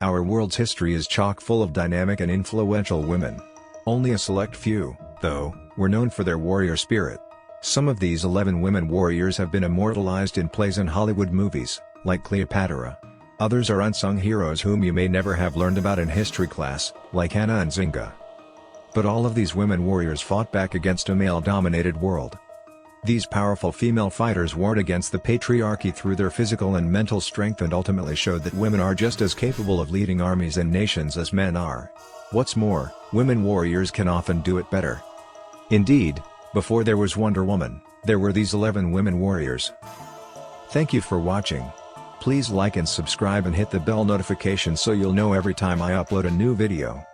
Our world's history is chock full of dynamic and influential women. Only a select few, though, were known for their warrior spirit. Some of these 11 women warriors have been immortalized in plays and Hollywood movies, like Cleopatra. Others are unsung heroes whom you may never have learned about in history class, like Anna and Zinga. But all of these women warriors fought back against a male-dominated world. These powerful female fighters warred against the patriarchy through their physical and mental strength and ultimately showed that women are just as capable of leading armies and nations as men are. What's more, women warriors can often do it better. Indeed, before there was Wonder Woman, there were these 11 women warriors. Thank you for watching. Please like and subscribe and hit the bell notification so you'll know every time I upload a new video.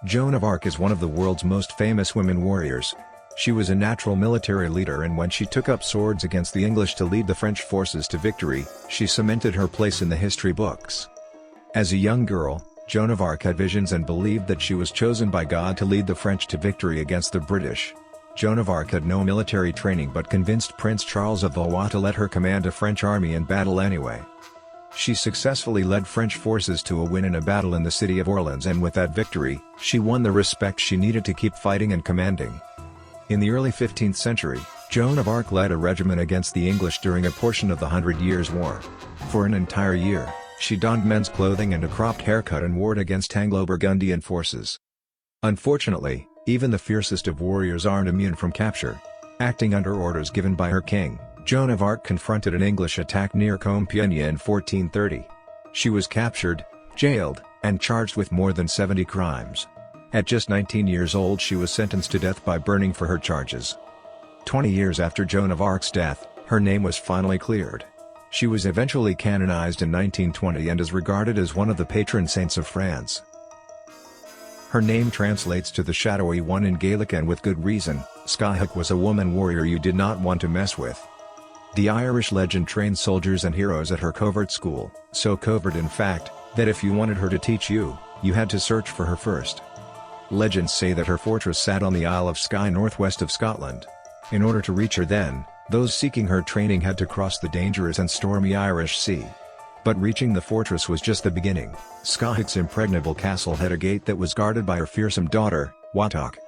Joan of Arc is one of the world's most famous women warriors. She was a natural military leader, and when she took up swords against the English to lead the French forces to victory, she cemented her place in the history books. As a young girl, Joan of Arc had visions and believed that she was chosen by God to lead the French to victory against the British. Joan of Arc had no military training but convinced Prince Charles of Valois to let her command a French army in battle anyway. She successfully led French forces to a win in a battle in the city of Orleans, and with that victory, she won the respect she needed to keep fighting and commanding. In the early 15th century, Joan of Arc led a regiment against the English during a portion of the 100 Years' War. For an entire year, she donned men's clothing and a cropped haircut and warred against Anglo-Burgundian forces. Unfortunately, even the fiercest of warriors aren't immune from capture. Acting under orders given by her king, Joan of Arc confronted an English attack near Compiègne in 1430. She was captured, jailed, and charged with more than 70 crimes. At just 19 years old she was sentenced to death by burning for her charges. 20 years after Joan of Arc's death, her name was finally cleared. She was eventually canonized in 1920 and is regarded as one of the patron saints of France. Her name translates to the shadowy one in Gaelic, and with good reason. Skyhook was a woman warrior you did not want to mess with. The Irish legend trained soldiers and heroes at her covert school, so covert in fact, that if you wanted her to teach you, you had to search for her first. Legends say that her fortress sat on the Isle of Skye northwest of Scotland. In order to reach her then, those seeking her training had to cross the dangerous and stormy Irish Sea. But reaching the fortress was just the beginning. Skyhook's impregnable castle had a gate that was guarded by her fearsome daughter, Wattock.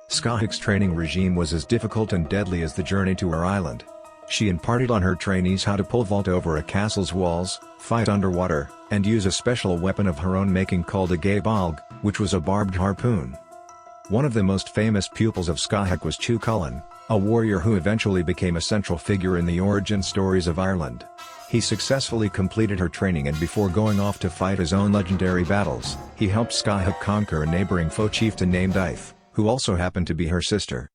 Skyhook's training regime was as difficult and deadly as the journey to her island. She imparted on her trainees how to pole vault over a castle's walls, fight underwater, and use a special weapon of her own making called a gaebalg, which was a barbed harpoon. One of the most famous pupils of Skyhook was Chu Cullen, a warrior who eventually became a central figure in the origin stories of Ireland. He successfully completed her training, and before going off to fight his own legendary battles, he helped Skyhook conquer a neighboring foe chieftain named Ife, who also happened to be her sister.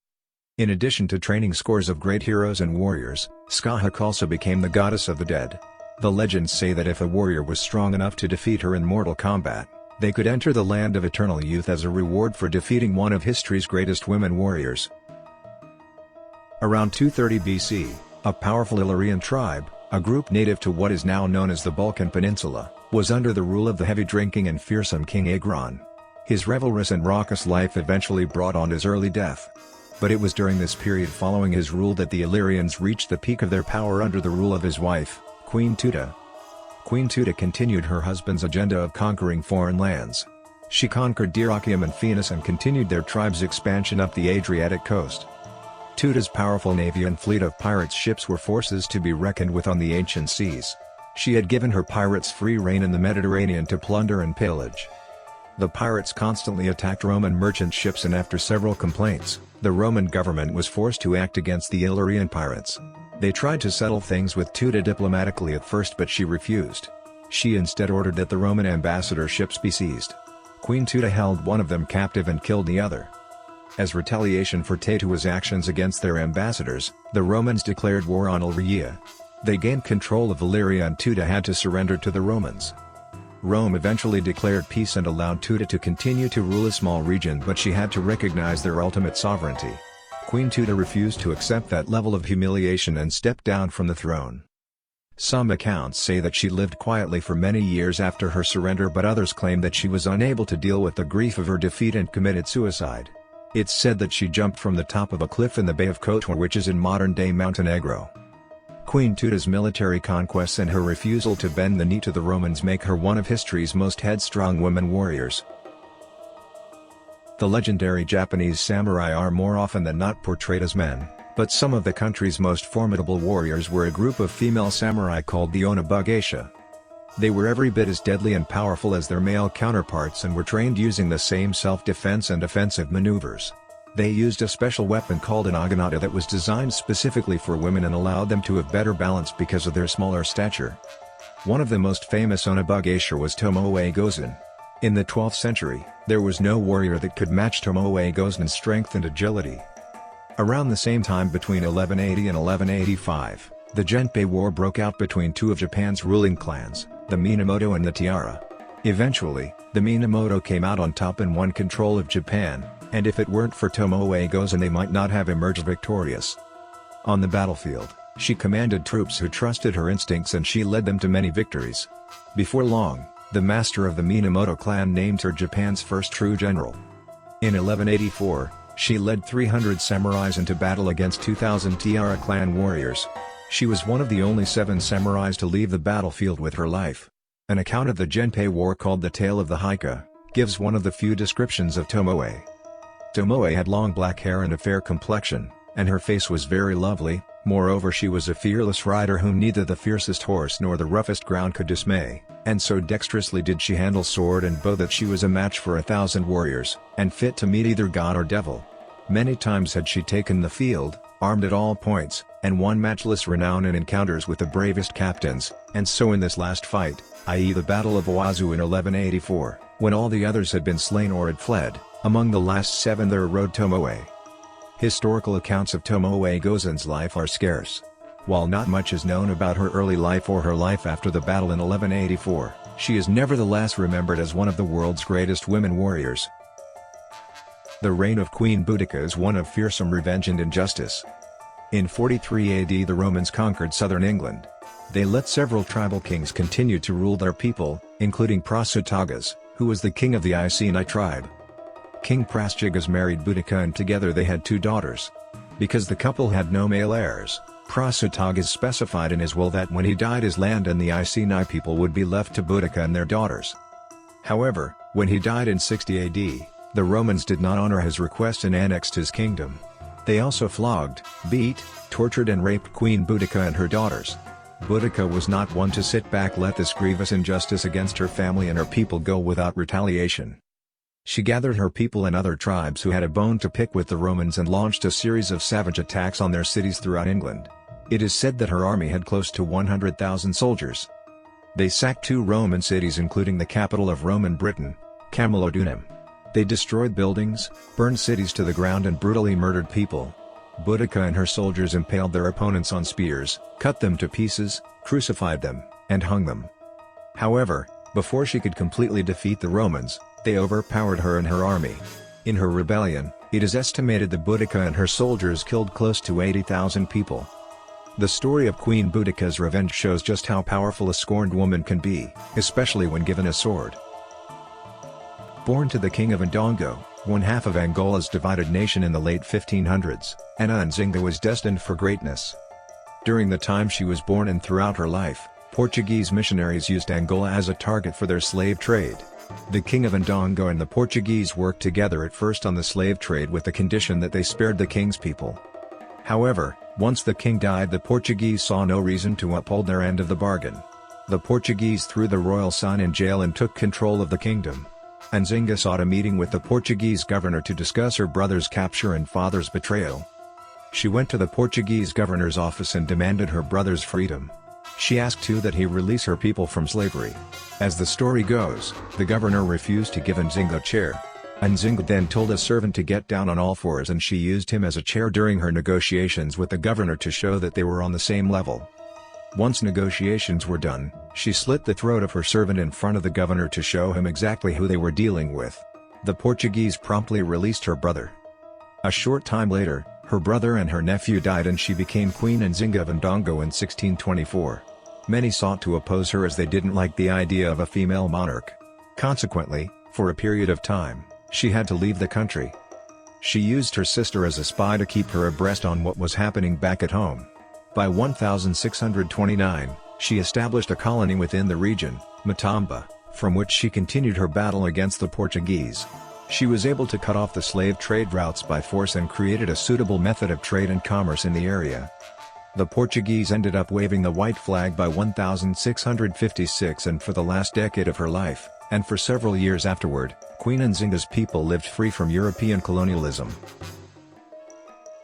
In addition to training scores of great heroes and warriors, Skyhook also became the goddess of the dead. The legends say that if a warrior was strong enough to defeat her in mortal combat, they could enter the land of eternal youth as a reward for defeating one of history's greatest women warriors. Around 230 BC, a powerful Illyrian tribe, a group native to what is now known as the Balkan Peninsula, was under the rule of the heavy-drinking and fearsome King Aegon. His revelrous and raucous life eventually brought on his early death. But it was during this period following his rule that the Illyrians reached the peak of their power under the rule of his wife, Queen Tuta. Queen Tuta continued her husband's agenda of conquering foreign lands. She conquered Dyrrhachium and Phoenix and continued their tribe's expansion up the Adriatic coast. Tuta's powerful navy and fleet of pirates' ships were forces to be reckoned with on the ancient seas. She had given her pirates free rein in the Mediterranean to plunder and pillage. The pirates constantly attacked Roman merchant ships, and after several complaints, the Roman government was forced to act against the Illyrian pirates. They tried to settle things with Tuta diplomatically at first, but she refused. She instead ordered that the Roman ambassador ships be seized. Queen Tuta held one of them captive and killed the other. As retaliation for Tatua's actions against their ambassadors, the Romans declared war on Illyria. They gained control of Illyria and Tuta had to surrender to the Romans. Rome eventually declared peace and allowed Tuta to continue to rule a small region, but she had to recognize their ultimate sovereignty. Queen Tuta refused to accept that level of humiliation and stepped down from the throne. Some accounts say that she lived quietly for many years after her surrender, but others claim that she was unable to deal with the grief of her defeat and committed suicide. It's said that she jumped from the top of a cliff in the Bay of Kotor, which is in modern-day Montenegro. Queen Tuta's military conquests and her refusal to bend the knee to the Romans make her one of history's most headstrong women warriors. The legendary Japanese samurai are more often than not portrayed as men, but some of the country's most formidable warriors were a group of female samurai called the Onibugeisha. They were every bit as deadly and powerful as their male counterparts and were trained using the same self-defense and offensive maneuvers. They used a special weapon called an aganata that was designed specifically for women and allowed them to have better balance because of their smaller stature. One of the most famous Onibugeisha was Tomoe Gozen. In the 12th century, there was no warrior that could match Tomoe Gozen's strength and agility. Around the same time between 1180 and 1185, the Genpei War broke out between two of Japan's ruling clans, the Minamoto and the Taira. Eventually, the Minamoto came out on top and won control of Japan, and if it weren't for Tomoe Gozen they might not have emerged victorious. On the battlefield, she commanded troops who trusted her instincts and she led them to many victories. Before long, the master of the Minamoto clan named her Japan's first true general. In 1184, she led 300 samurais into battle against 2,000 Taira clan warriors. She was one of the only 7 samurais to leave the battlefield with her life. An account of the Genpei War called the Tale of the Haika gives one of the few descriptions of Tomoe. Tomoe had long black hair and a fair complexion, and her face was very lovely. Moreover, she was a fearless rider whom neither the fiercest horse nor the roughest ground could dismay, and so dexterously did she handle sword and bow that she was a match for 1,000 warriors, and fit to meet either god or devil. Many times had she taken the field, armed at all points, and won matchless renown in encounters with the bravest captains, and so in this last fight, i.e. the Battle of Owazu in 1184, when all the others had been slain or had fled, among the last 7 there rode Tomoe. Historical accounts of Tomoe Gozen's life are scarce. While not much is known about her early life or her life after the battle in 1184, she is nevertheless remembered as one of the world's greatest women warriors. The reign of Queen Boudica is one of fearsome revenge and injustice. In 43 AD the Romans conquered southern England. They let several tribal kings continue to rule their people, including Prasutagas, who was the king of the Iceni tribe. King Prasutagas married Boudica and together they had 2 daughters. Because the couple had no male heirs, Prasutagas specified in his will that when he died his land and the Iceni people would be left to Boudica and their daughters. However, when he died in 60 AD, the Romans did not honor his request and annexed his kingdom. They also flogged, beat, tortured and raped Queen Boudica and her daughters. Boudica was not one to sit back let this grievous injustice against her family and her people go without retaliation. She gathered her people and other tribes who had a bone to pick with the Romans and launched a series of savage attacks on their cities throughout England. It is said that her army had close to 100,000 soldiers. They sacked 2 Roman cities including the capital of Roman Britain, Camalodunum. They destroyed buildings, burned cities to the ground and brutally murdered people. Boudica and her soldiers impaled their opponents on spears, cut them to pieces, crucified them, and hung them. However, before she could completely defeat the Romans, they overpowered her and her army. In her rebellion, it is estimated that Boudica and her soldiers killed close to 80,000 people. The story of Queen Boudica's revenge shows just how powerful a scorned woman can be, especially when given a sword. Born to the king of Ndongo, one half of Angola's divided nation in the late 1500s, Ana Nzinga was destined for greatness. During the time she was born and throughout her life, Portuguese missionaries used Angola as a target for their slave trade. The king of Ndongo and the Portuguese worked together at first on the slave trade with the condition that they spared the king's people. However, once the king died the Portuguese saw no reason to uphold their end of the bargain. The Portuguese threw the royal son in jail and took control of the kingdom. Nzinga sought a meeting with the Portuguese governor to discuss her brother's capture and father's betrayal. She went to the Portuguese governor's office and demanded her brother's freedom. She asked too that he release her people from slavery. As the story goes, the governor refused to give Nzinga a chair. Nzinga then told a servant to get down on all fours and she used him as a chair during her negotiations with the governor to show that they were on the same level. Once negotiations were done, she slit the throat of her servant in front of the governor to show him exactly who they were dealing with. The Portuguese promptly released her brother. A short time later, her brother and her nephew died and she became Queen Nzinga of Ndongo in 1624. Many sought to oppose her as they didn't like the idea of a female monarch. Consequently, for a period of time, she had to leave the country. She used her sister as a spy to keep her abreast on what was happening back at home. By 1629, she established a colony within the region, Matamba, from which she continued her battle against the Portuguese. She was able to cut off the slave trade routes by force and created a suitable method of trade and commerce in the area. The Portuguese ended up waving the white flag by 1656, and for the last decade of her life, and for several years afterward, Queen Nzinga's people lived free from European colonialism.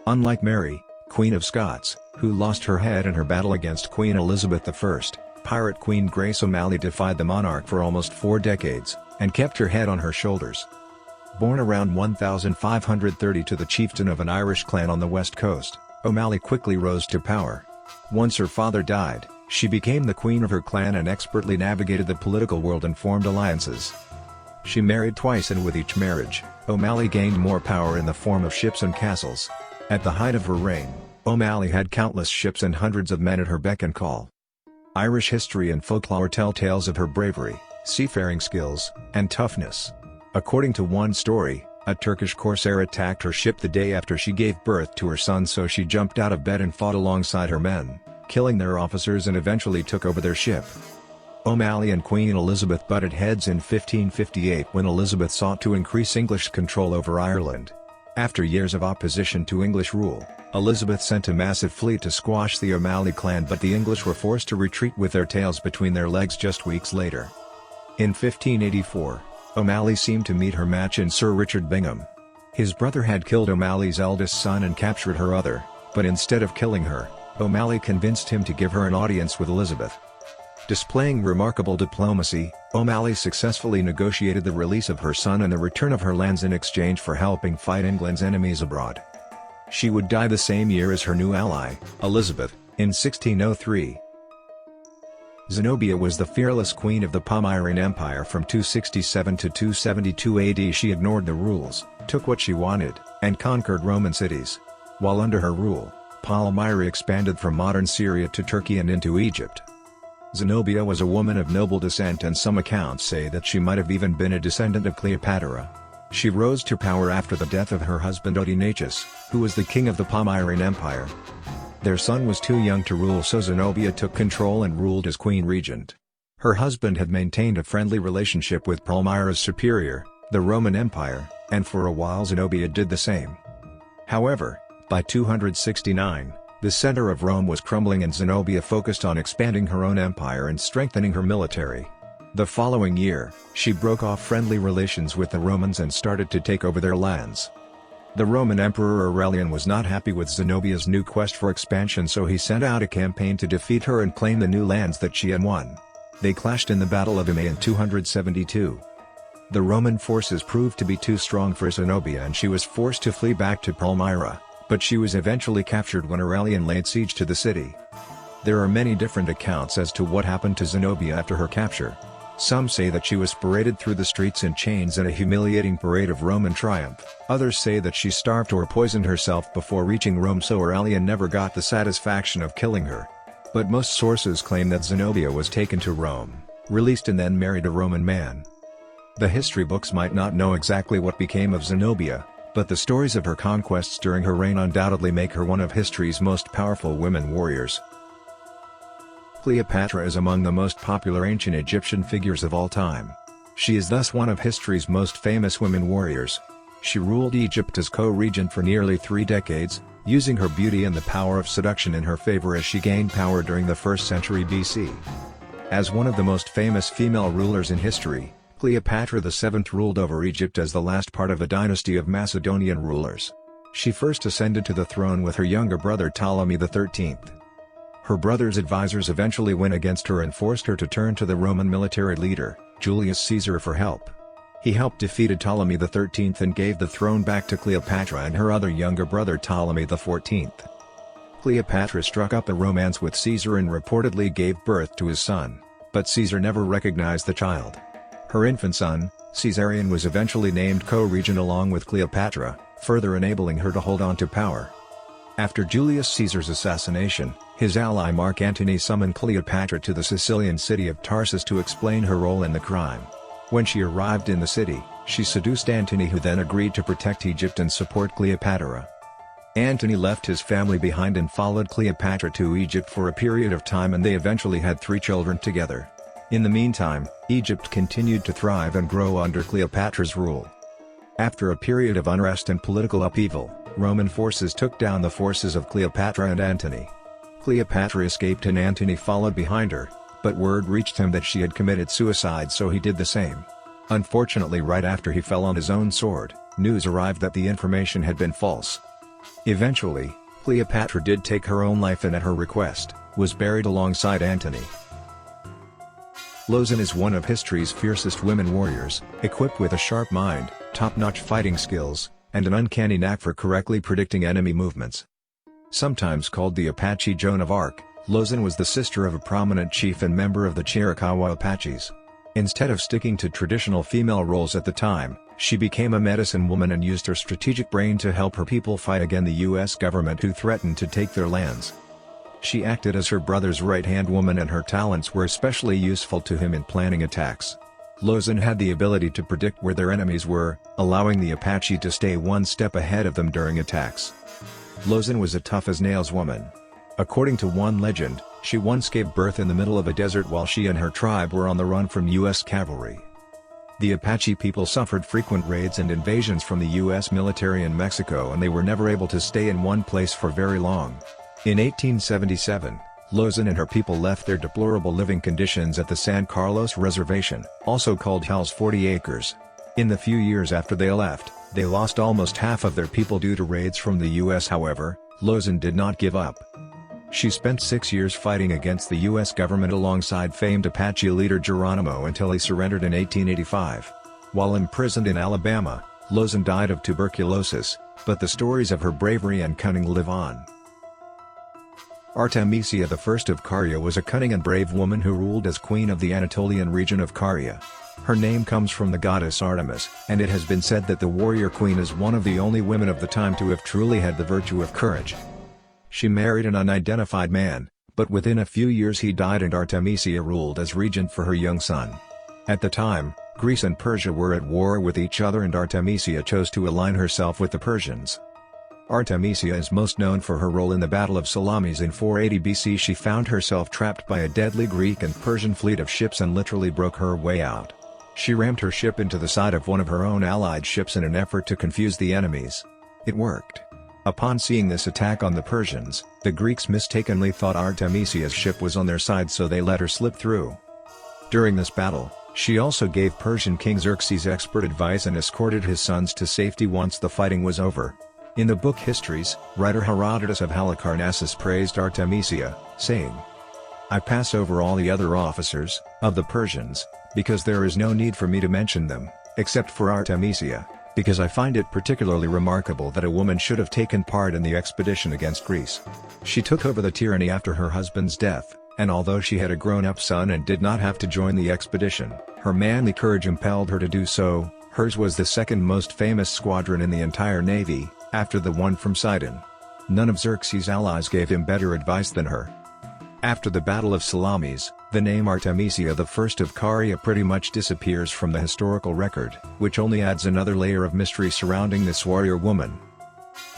Unlike Mary, Queen of Scots, who lost her head in her battle against Queen Elizabeth I, Pirate Queen Grace O'Malley defied the monarch for almost 4 decades, and kept her head on her shoulders. Born around 1530 to the chieftain of an Irish clan on the west coast, O'Malley quickly rose to power. Once her father died, she became the queen of her clan and expertly navigated the political world and formed alliances. She married twice, and with each marriage, O'Malley gained more power in the form of ships and castles. At the height of her reign, O'Malley had countless ships and hundreds of men at her beck and call. Irish history and folklore tell tales of her bravery, seafaring skills, and toughness. According to one story, a Turkish corsair attacked her ship the day after she gave birth to her son, so she jumped out of bed and fought alongside her men, killing their officers, and eventually took over their ship. O'Malley and Queen Elizabeth butted heads in 1558 when Elizabeth sought to increase English control over Ireland. After years of opposition to English rule, Elizabeth sent a massive fleet to squash the O'Malley clan, but the English were forced to retreat with their tails between their legs just weeks later. In 1584, O'Malley seemed to meet her match in Sir Richard Bingham. His brother had killed O'Malley's eldest son and captured her other, but instead of killing her, O'Malley convinced him to give her an audience with Elizabeth. Displaying remarkable diplomacy, O'Malley successfully negotiated the release of her son and the return of her lands in exchange for helping fight England's enemies abroad. She would die the same year as her new ally, Elizabeth, in 1603. Zenobia was the fearless queen of the Palmyrene Empire from 267 to 272 AD. She ignored the rules, took what she wanted, and conquered Roman cities. While under her rule, Palmyra expanded from modern Syria to Turkey and into Egypt. Zenobia was a woman of noble descent, and some accounts say that she might have even been a descendant of Cleopatra. She rose to power after the death of her husband Odenathus, who was the king of the Palmyrene Empire. Their son was too young to rule, so Zenobia took control and ruled as queen regent. Her husband had maintained a friendly relationship with Palmyra's superior, the Roman Empire, and for a while Zenobia did the same. However, by 269, the center of Rome was crumbling, and Zenobia focused on expanding her own empire and strengthening her military. The following year, she broke off friendly relations with the Romans and started to take over their lands. The Roman Emperor Aurelian was not happy with Zenobia's new quest for expansion, so he sent out a campaign to defeat her and claim the new lands that she had won. They clashed in the Battle of Imae in 272. The Roman forces proved to be too strong for Zenobia, and she was forced to flee back to Palmyra, but she was eventually captured when Aurelian laid siege to the city. There are many different accounts as to what happened to Zenobia after her capture. Some say that she was paraded through the streets in chains in a humiliating parade of Roman triumph. Others say that she starved or poisoned herself before reaching Rome, so Aurelian never got the satisfaction of killing her. But most sources claim that Zenobia was taken to Rome, released, and then married a Roman man. The history books might not know exactly what became of Zenobia, but the stories of her conquests during her reign undoubtedly make her one of history's most powerful women warriors. Cleopatra is among the most popular ancient Egyptian figures of all time. She is thus one of history's most famous women warriors. She ruled Egypt as co-regent for nearly 3 decades, using her beauty and the power of seduction in her favor as she gained power during the 1st century BC. As one of the most famous female rulers in history, Cleopatra VII ruled over Egypt as the last part of a dynasty of Macedonian rulers. She first ascended to the throne with her younger brother Ptolemy XIII. Her brother's advisors eventually went against her and forced her to turn to the Roman military leader, Julius Caesar, for help. He helped defeat Ptolemy XIII and gave the throne back to Cleopatra and her other younger brother Ptolemy XIV. Cleopatra struck up a romance with Caesar and reportedly gave birth to his son, but Caesar never recognized the child. Her infant son, Caesarion, was eventually named co-regent along with Cleopatra, further enabling her to hold on to power. After Julius Caesar's assassination, his ally Mark Antony summoned Cleopatra to the Sicilian city of Tarsus to explain her role in the crime. When she arrived in the city, she seduced Antony, who then agreed to protect Egypt and support Cleopatra. Antony left his family behind and followed Cleopatra to Egypt for a period of time, and they eventually had 3 children together. In the meantime, Egypt continued to thrive and grow under Cleopatra's rule. After a period of unrest and political upheaval, Roman forces took down the forces of Cleopatra and Antony. Cleopatra escaped and Antony followed behind her, but word reached him that she had committed suicide, so he did the same. Unfortunately, right after he fell on his own sword, news arrived that the information had been false. Eventually, Cleopatra did take her own life and at her request, was buried alongside Antony. Losyn is one of history's fiercest women warriors, equipped with a sharp mind, top-notch fighting skills, and an uncanny knack for correctly predicting enemy movements. Sometimes called the Apache Joan of Arc, Losyn was the sister of a prominent chief and member of the Chiricahua Apaches. Instead of sticking to traditional female roles at the time, she became a medicine woman and used her strategic brain to help her people fight against the U.S. government who threatened to take their lands. She acted as her brother's right-hand woman, and her talents were especially useful to him in planning attacks. Losyn had the ability to predict where their enemies were, allowing the Apache to stay one step ahead of them during attacks. Losyn was a tough-as-nails woman. According to one legend, she once gave birth in the middle of a desert while she and her tribe were on the run from U.S. cavalry. The Apache people suffered frequent raids and invasions from the U.S. military in Mexico, and they were never able to stay in one place for very long. In 1877, Losyn and her people left their deplorable living conditions at the San Carlos Reservation, also called Hell's 40 Acres. In the few years after they left, they lost almost half of their people due to raids from the U.S. However, Losyn did not give up. She spent 6 years fighting against the U.S. government alongside famed Apache leader Geronimo until he surrendered in 1885. While imprisoned in Alabama, Losyn died of tuberculosis, but the stories of her bravery and cunning live on. Artemisia I of Caria was a cunning and brave woman who ruled as queen of the Anatolian region of Caria. Her name comes from the goddess Artemis, and it has been said that the warrior queen is one of the only women of the time to have truly had the virtue of courage. She married an unidentified man, but within a few years he died and Artemisia ruled as regent for her young son. At the time, Greece and Persia were at war with each other, and Artemisia chose to align herself with the Persians. Artemisia is most known for her role in the Battle of Salamis in 480 BC. She found herself trapped by a deadly Greek and Persian fleet of ships and literally broke her way out. She rammed her ship into the side of one of her own allied ships in an effort to confuse the enemies. It worked. Upon seeing this attack on the Persians, the Greeks mistakenly thought Artemisia's ship was on their side, so they let her slip through. During this battle, she also gave Persian King Xerxes expert advice and escorted his sons to safety once the fighting was over. In the book Histories, writer Herodotus of Halicarnassus praised Artemisia, saying, "I pass over all the other officers of the Persians, because there is no need for me to mention them, except for Artemisia, because I find it particularly remarkable that a woman should have taken part in the expedition against Greece. She took over the tyranny after her husband's death, and although she had a grown-up son and did not have to join the expedition, her manly courage impelled her to do so. Hers was the second most famous squadron in the entire navy, after the one from Sidon. None of Xerxes' allies gave him better advice than her." After the Battle of Salamis, the name Artemisia I of Caria pretty much disappears from the historical record, which only adds another layer of mystery surrounding this warrior woman.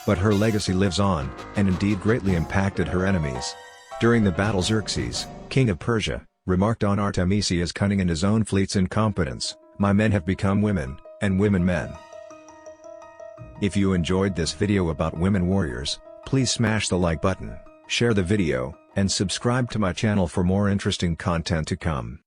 But her legacy lives on, and indeed greatly impacted her enemies. During the battle, Xerxes, king of Persia, remarked on Artemisia's cunning and his own fleet's incompetence, "My men have become women, and women men." If you enjoyed this video about women warriors, please smash the like button, share the video, and subscribe to my channel for more interesting content to come.